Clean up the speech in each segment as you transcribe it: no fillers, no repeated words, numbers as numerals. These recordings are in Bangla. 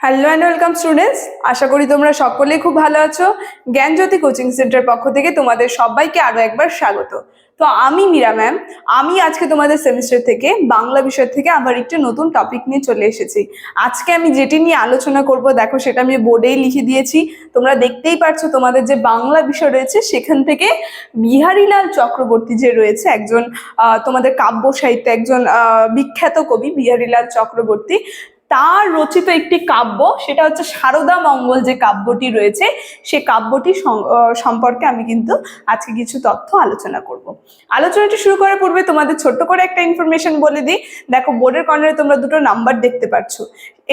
হ্যালো অ্যান্ড ওয়েলকাম স্টুডেন্টস, আশা করি তোমরা সকলেই খুব ভালো আছো। জ্ঞানজ্যোতি কোচিং সেন্টার পক্ষ থেকে তোমাদের সবাইকে আরো একবার স্বাগত। তো আমি মীরা ম্যাম, আমি আজকে তোমাদের সেমিস্টার থেকে বাংলা বিষয় থেকে আবার একটি নতুন টপিক নিয়ে চলে এসেছি। আজকে আমি যেটি নিয়ে আলোচনা করব, দেখো সেটা আমি বোর্ডেই লিখে দিয়েছি, তোমরা দেখতেই পারছো। তোমাদের যে বাংলা বিষয় রয়েছে সেখান থেকে বিহারীলাল চক্রবর্তী যে রয়েছে একজন তোমাদের কাব্য সাহিত্যে একজন বিখ্যাত কবি বিহারীলাল চক্রবর্তী, তার রচিত একটি কাব্য, সেটা হচ্ছে সারদা মঙ্গল যে কাব্যটি রয়েছে, সে কাব্যটি সম্পর্কে আমি কিন্তু আজকে কিছু তথ্য আলোচনা করব। আলোচনাটি শুরু করার পূর্বে তোমাদের ছোট্ট করে একটা ইনফরমেশন বলে দিই। দেখো বোর্ডের কর্নারে তোমরা দুটো নাম্বার দেখতে পাচ্ছ,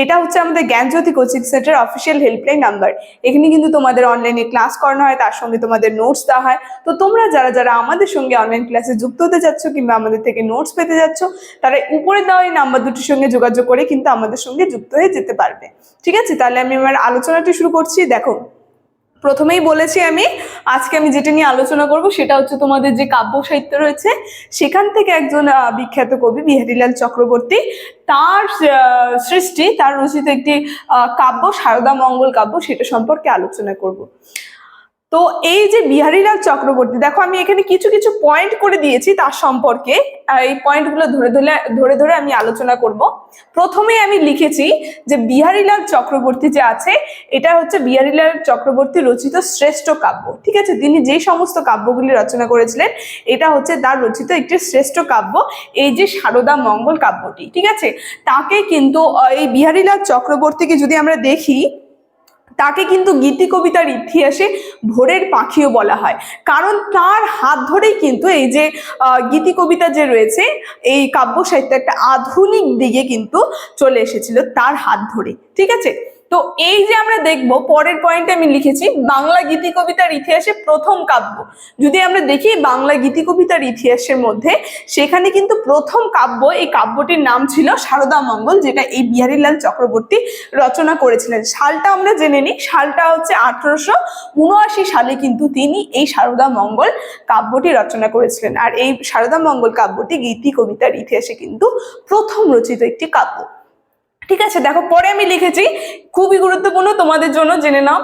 এটা হচ্ছে আমাদের Gyanjyoti coaching centre official helpline number. এখানে কিন্তু তোমাদের অনলাইনে ক্লাস করানো হয়, তার সঙ্গে তোমাদের নোটস দেওয়া হয়। তো তোমরা যারা যারা আমাদের সঙ্গে অনলাইন ক্লাসে যুক্ত হতে যাচ্ছ কিংবা আমাদের থেকে নোটস পেতে যাচ্ছ, তারা উপরে দেওয়া এই নাম্বার দুটির সঙ্গে যোগাযোগ করে কিন্তু আমাদের সঙ্গে যুক্ত হয়ে যেতে পারবে। ঠিক আছে, তাহলে আমি আমার আলোচনাটি শুরু করছি। দেখো, প্রথমেই বলেছি আমি আজকে আমি যেটা নিয়ে আলোচনা করব সেটা হচ্ছে তোমাদের যে কাব্য সাহিত্য রয়েছে সেখান থেকে একজন বিখ্যাত কবি বিহারীলাল চক্রবর্তী, তার সৃষ্টি, তার রচিত একটি কাব্য সারদা মঙ্গল কাব্য, সেটা সম্পর্কে আলোচনা করব। তো এই যে বিহারীলাল চক্রবর্তী, দেখো আমি এখানে কিছু কিছু পয়েন্ট করে দিয়েছি তার সম্পর্কে, এই পয়েন্টগুলো ধরে ধরে আমি আলোচনা করব। প্রথমে আমি লিখেছি যে বিহারীলাল চক্রবর্তী যে আছে, এটা হচ্ছে বিহারীলাল চক্রবর্তী রচিত শ্রেষ্ঠ কাব্য। ঠিক আছে, তিনি যে সমস্ত কাব্যগুলি রচনা করেছিলেন, এটা হচ্ছে তার রচিত একটি শ্রেষ্ঠ কাব্য, এই যে সারদা মঙ্গল কাব্যটি। ঠিক আছে, তাকে কিন্তু এই বিহারীলাল চক্রবর্তীকে যদি আমরা দেখি, তাকে কিন্তু গীতি কবিতার ইতিহাসে ভোরের পাখিও বলা হয়, কারণ তার হাত ধরেই কিন্তু এই যে গীতি কবিতা যে রয়েছে, এই কাব্য সাহিত্য একটা আধুনিক দিকে কিন্তু চলে এসেছিল তার হাত ধরে। ঠিক আছে, তো এই যে আমরা দেখবো পরের পয়েন্টে আমি লিখেছি বাংলা গীতি কবিতার ইতিহাসে প্রথম কাব্য। যদি আমরা দেখি বাংলা গীতি কবিতার ইতিহাসের মধ্যে, সেখানে কিন্তু প্রথম কাব্য, এই কাব্যটির নাম ছিল সারদা মঙ্গল, যেটা এই বিহারীলাল চক্রবর্তী রচনা করেছিলেন। সালটা আমরা জেনে নিই, সালটা হচ্ছে 1879 সালে কিন্তু তিনি এই সারদা মঙ্গল কাব্যটি রচনা করেছিলেন। আর এই সারদা মঙ্গল কাব্যটি গীতি কবিতার ইতিহাসে কিন্তু প্রথম রচিত একটি কাব্য। ঠিক আছে, দেখো পরে আমি লিখেছি, খুবই গুরুত্বপূর্ণ তোমাদের জন্য জেনে নাও,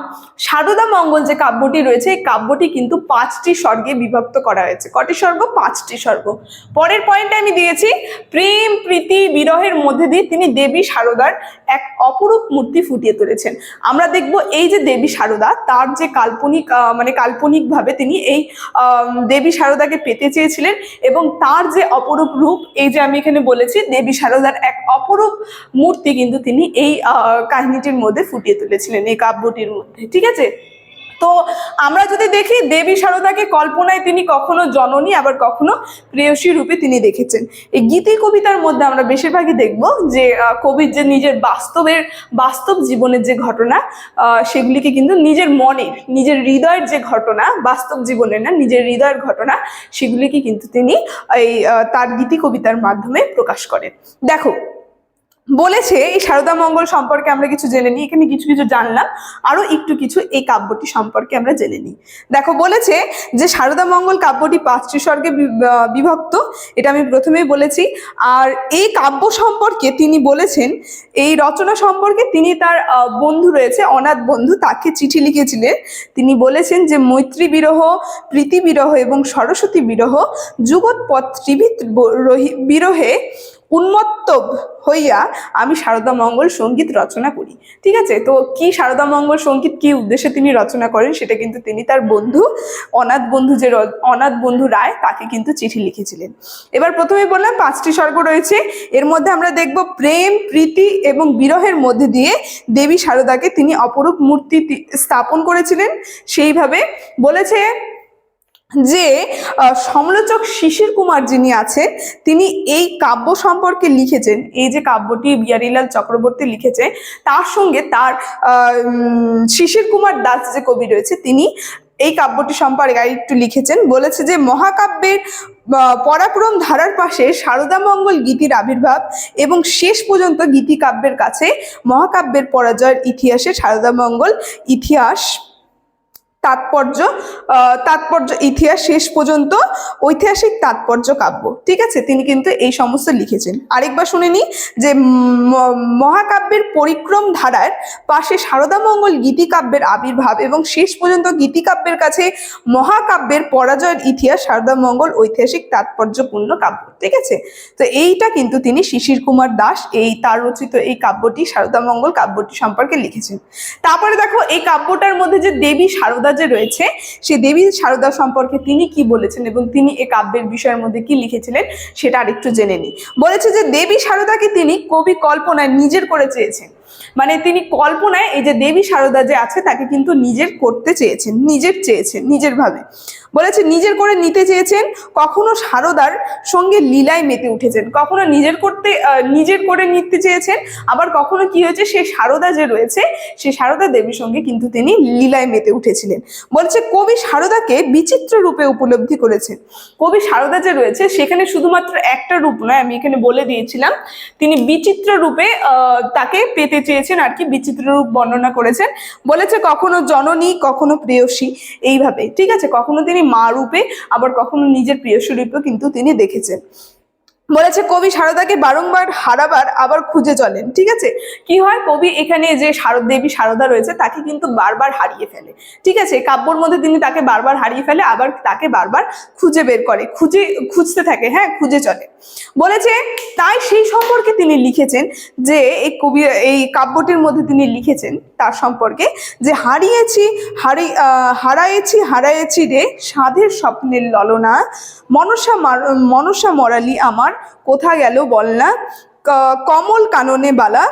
সারদা মঙ্গল যে কাব্যটি রয়েছে, এই কাব্যটি কিন্তু 5টি স্বর্গে বিভক্ত করা হয়েছে। কটি স্বর্গ? 5টি স্বর্গ। পরের পয়েন্টে আমি দিয়েছি প্রেম প্রীতি বিরহের মধ্যে দিয়ে তিনি দেবী সারদার এক অপরূপ মূর্তি ফুটিয়ে তুলেছেন। আমরা দেখব এই যে দেবী সারদা, তার যে কাল্পনিক ভাবে তিনি এই দেবী সারদাকে পেতে চেয়েছিলেন, এবং তার যে অপরূপ রূপ, এই যে আমি এখানে বলেছি দেবী সারদার এক অপরূপ মূর্তি কিন্তু তিনি এই কাহিনীটির মধ্যে ফুটিয়ে তুলেছিলেন, এই কাব্যটির মধ্যে। ঠিক আছে, তো আমরা যদি দেখি দেবী সারদাকে কল্পনায় তিনি কখনো জননী আবার কখনো প্রেয়সী রূপে তিনি দেখেছেন। এই গীতি কবিতার মধ্যে আমরা বেশিরভাগই দেখব যে কবির যে নিজের বাস্তব জীবনের যে ঘটনা, সেগুলিকে কিন্তু নিজের হৃদয়ের যে ঘটনা, বাস্তব জীবনের না, নিজের হৃদয়ের ঘটনা, সেগুলিকে কিন্তু তিনি এই তার গীতি কবিতার মাধ্যমে প্রকাশ করেন। দেখো, বলেছে এই সারদা মঙ্গল সম্পর্কে আমরা কিছু জেনে নিই, এখানে কিছু কিছু জানলাম, আরো একটু কিছু এই কাব্যটি সম্পর্কে আমরা জেনে নিই। দেখো, বলেছে যে সারদা মঙ্গল কাব্যটি 5টি স্বর্গে বিভক্ত, এটা আমি প্রথমেই বলেছি। আর এই কাব্য সম্পর্কে তিনি বলেছেন, এই রচনা সম্পর্কে তিনি তার বন্ধু রয়েছে, অনাথ বন্ধু, তাকে চিঠি লিখেছিলেন। তিনি বলেছেন যে মৈত্রী বিরহ, প্রীতি বিরহ এবং সরস্বতী বিরহ, যুগৎপথ ত্রিভিত বিরহে উন্মত্ত হইয়া আমি সারদা মঙ্গল সঙ্গীত রচনা করি। ঠিক আছে, তো কি সারদা মঙ্গল সঙ্গীত কি উদ্দেশ্যে তিনি রচনা করেন, সেটা কিন্তু তিনি তার বন্ধু, অনাথ বন্ধু রায়, তাকে কিন্তু চিঠি লিখেছিলেন। এবার প্রথমে বললাম 5টি স্বর্গ রয়েছে, এর মধ্যে আমরা দেখব প্রেম প্রীতি এবং বিরহের মধ্যে দিয়ে দেবী সারদাকে তিনি অপরূপ মূর্তি স্থাপন করেছিলেন। সেইভাবে বলেছে যে সমালোচক শিশির কুমার যিনি আছেন, তিনি এই কাব্য সম্পর্কে লিখেছেন, এই যে কাব্যটি বিহারীলাল চক্রবর্তী লিখেছে, তার সঙ্গে তার শিশির কুমার দাস যে কবি রয়েছে, তিনি এই কাব্যটি সম্পর্কে একটু লিখেছেন। বলেছে যে মহাকাব্যের পরাক্রম ধারার পাশে সারদা মঙ্গল গীতির আবির্ভাব, এবং শেষ পর্যন্ত গীতি কাব্যের কাছে মহাকাব্যের পরাজয়ের ইতিহাসে সারদা মঙ্গল ইতিহাস তাৎপর্য ইতিহাস শেষ পর্যন্ত ঐতিহাসিক তাৎপর্য কাব্য। ঠিক আছে, তিনি কিন্তু এই সমস্ত লিখেছেন। আরেকবার শুনে নি যে মহাকাব্যের পরিক্রম ধারার পাশে শারদামঙ্গল গীতিকাব্যের আবির্ভাব এবং শেষ পর্যন্ত গীতিকাব্যের কাছে মহাকাব্যের পরাজয়ের ইতিহাস শারদামঙ্গল ঐতিহাসিক তাৎপর্যপূর্ণ কাব্য। ঠিক আছে, তো এইটা কিন্তু তিনি শিশির কুমার দাস তার রচিত এই কাব্যটি শারদামঙ্গল কাব্যটি সম্পর্কে লিখেছেন। তারপরে দেখো এই কাব্যটার মধ্যে যে দেবী শারদা যে রয়েছে, সেই দেবী শারদা সম্পর্কে তিনি কি বলেছেন এবং তিনি এই কাব্যের বিষয়ের মধ্যে কি লিখেছিলেন সেটা আরেকটু জেনে নিই। বলেছে যে দেবী শারদাকে তিনি কবি কল্পনায় নিজের করে চেয়েছেন, মানে তিনি কল্পনায় এই যে দেবী শারদা যে আছে তাকে কিন্তু নিজের করতে চেয়েছেন, নিজের ভাবে বলেছে নিজের করে নিতে চেয়েছেন। কখনো শারদার সঙ্গে লীলায় মেতে উঠেছেন, কখনো নিজের করে নিতে চেয়েছেন, আবার কখনো কি হয়েছে সেই শারদা যে রয়েছে সেই শারদা দেবীর সঙ্গে কিন্তু তিনি লীলায় মেতে উঠেছিলেন। বলছে কবি শারদাকে বিচিত্র রূপে উপলব্ধি করেছেন। কবি শারদা যে রয়েছে সেখানে শুধুমাত্র একটা রূপ নয়, আমি এখানে বলে দিয়েছিলাম, তিনি বিচিত্র রূপে তাকে পেতে চেয়েছেন আর কি, বিচিত্র রূপ বর্ণনা করেছেন। বলেছে কখনো জননী কখনো প্রেয়সী এইভাবে। ঠিক আছে, কখনো তিনি মা রূপে আবার কখনো নিজের প্রেয়সী রূপেও কিন্তু তিনি দেখেছেন। বলেছে কবি শারদাকে বারংবার হারাবার আবার খুঁজে চলেন। ঠিক আছে, কি হয় কবি এখানে যে দেবী শারদা রয়েছে তাকে কিন্তু বারবার হারিয়ে ফেলে। ঠিক আছে, কাব্যর মধ্যে তিনি তাকে বারবার হারিয়ে ফেলে, আবার তাকে বারবার খুঁজে বের করে, খুঁজতে থাকে, হ্যাঁ খুঁজে চলে। বলেছে তাই সেই সম্পর্কে তিনি লিখেছেন যে এই কাব্যটির মধ্যে তিনি লিখেছেন তার সম্পর্কে যে হারায়েছি রে সাধের স্বপ্নের ললনা, মনসা মরালি আমার কোথা গেল বলনা, কমল কাননে বালা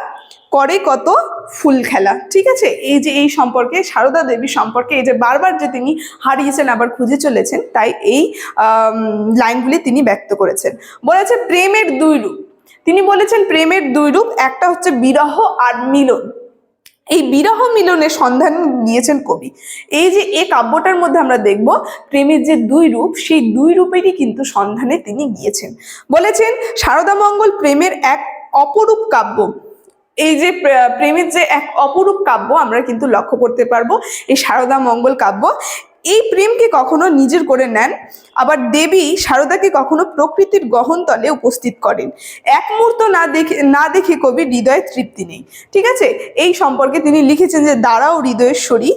করে কত ফুল খেলা। ঠিক আছে, এই যে এই সম্পর্কে শারদা দেবী সম্পর্কে এই যে বারবার যে তিনি হারিয়েছেন আবার খুঁজে চলেছেন, তাই এই লাইনগুলি তিনি ব্যক্ত করেছেন। বলেছে প্রেমের দুই রূপ, তিনি বলেছেন প্রেমের দুই রূপ, একটা হচ্ছে বিরহ আর মিলন। এই বিরহ মিলনের সন্ধান দিয়েছেন কবি। এই যে এই কাব্যটার মধ্যে আমরা দেখব প্রেমের যে দুই রূপ, সেই দুই রূপেরই কিন্তু সন্ধানে তিনি গিয়েছেন। বলেছেন শারদামঙ্গল প্রেমের এক অপরূপ কাব্য। এই যে প্রেমের যে এক অপরূপ কাব্য আমরা কিন্তু লক্ষ্য করতে পারবো এই শারদামঙ্গল কাব্য। এই প্রেমকে কখনো নিজের করে নেন, আবার দেবী শারদাকে কখনো প্রকৃতির গহনতলে উপস্থিত করেন। এক মুহূর্ত না দেখে কবির হৃদয়ে তৃপ্তি নেই। ঠিক আছে, এই সম্পর্কে তিনি লিখেছেন যে দাঁড়াও হৃদয়েশ্বরী,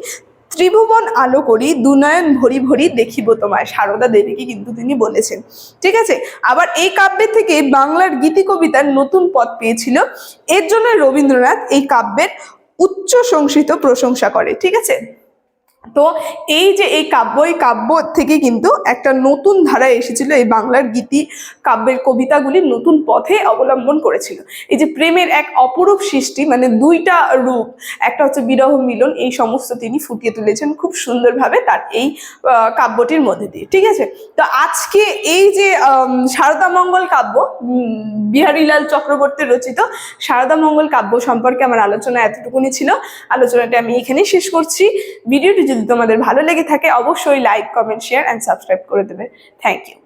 ত্রিভুবন আলো করি, দুনয়ন ভরি ভরি দেখিব তোমায়। শারদা দেবীকে কিন্তু তিনি বলেছেন। ঠিক আছে, আবার এই কাব্যের থেকে বাংলার গীতি কবিতার নতুন পথ পেয়েছিল। এর জন্য রবীন্দ্রনাথ এই কাব্যের উচ্চ সংস্কৃত প্রশংসা করে। ঠিক আছে, তো এই যে এই কাব্য থেকে কিন্তু একটা নতুন ধারা এসেছিল, এই বাংলার গীতি কাব্যের কবিতাগুলি নতুন পথে অবলম্বন করেছিল। এই যে প্রেমের এক অপরূপ সৃষ্টি, মানে দুইটা রূপ, একটা হচ্ছে বিরহ মিলন, এই সমস্ত তিনি ফুটিয়ে তুলেছেন খুব সুন্দরভাবে তার এই কাব্যটির মধ্যে দিয়ে। ঠিক আছে, তো আজকে এই যে শারদামঙ্গল কাব্য, বিহারীলাল চক্রবর্তী রচিত শারদামঙ্গল কাব্য সম্পর্কে আমার আলোচনা এতটুকুনি ছিল। আলোচনাটা আমি এখানেই শেষ করছি। ভিডিওটি যদি তোমাদের ভালো লেগে থাকে অবশ্যই like, comment, share and subscribe করে দেবে। Thank you.